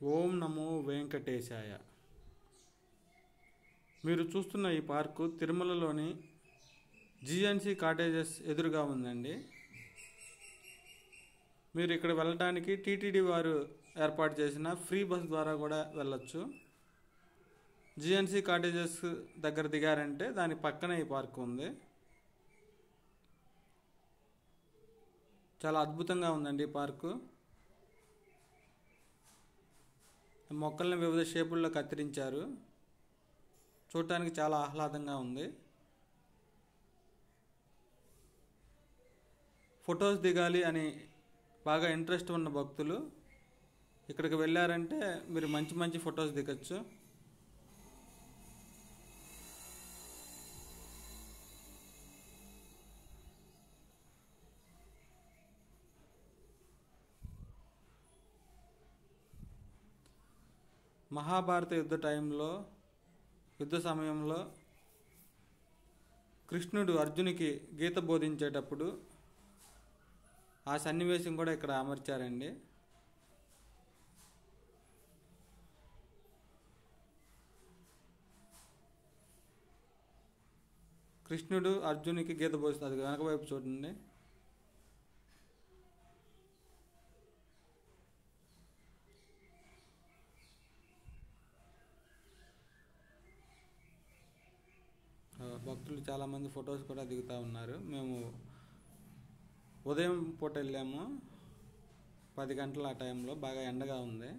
ఓం నమో వెంకటేశాయ. మీరు చూస్తున్న ఈ పార్కు తిరుమలలోని జీఎన్సీ కాటేజెస్ ఎదురుగా ఉందండి. మీరు ఇక్కడ వెళ్ళడానికి టీటీడీ వారు ఏర్పాటు చేసిన ఫ్రీ బస్ ద్వారా కూడా వెళ్ళొచ్చు. జీఎన్సీ కాటేజెస్ దగ్గర దిగారంటే దాని పక్కనే ఈ పార్కు ఉంది. చాలా అద్భుతంగా ఉందండి ఈ పార్కు. మొక్కల్ని వివిధ షేపుల్లో కత్తిరించారు. చూడటానికి చాలా ఆహ్లాదంగా ఉంది. ఫొటోస్ దిగాలి అని బాగా ఇంట్రెస్ట్ ఉన్న భక్తులు ఇక్కడికి వెళ్ళారంటే మీరు మంచి మంచి ఫొటోస్ దిగచ్చు. మహాభారత యుద్ధ సమయంలో కృష్ణుడు అర్జునికి గీత బోధించేటప్పుడు ఆ సన్నివేశం కూడా ఇక్కడ అమర్చారండి. కృష్ణుడు అర్జునికి గీత బోధిస్తుంది. అది వెనక వైపు చూడండి. భక్తులు చాలామంది ఫొటోస్ కూడా దిగుతూ ఉన్నారు. మేము ఉదయం పూట వెళ్ళాము, 10 గంటల ఆ టైంలో బాగా ఎండగా ఉంది.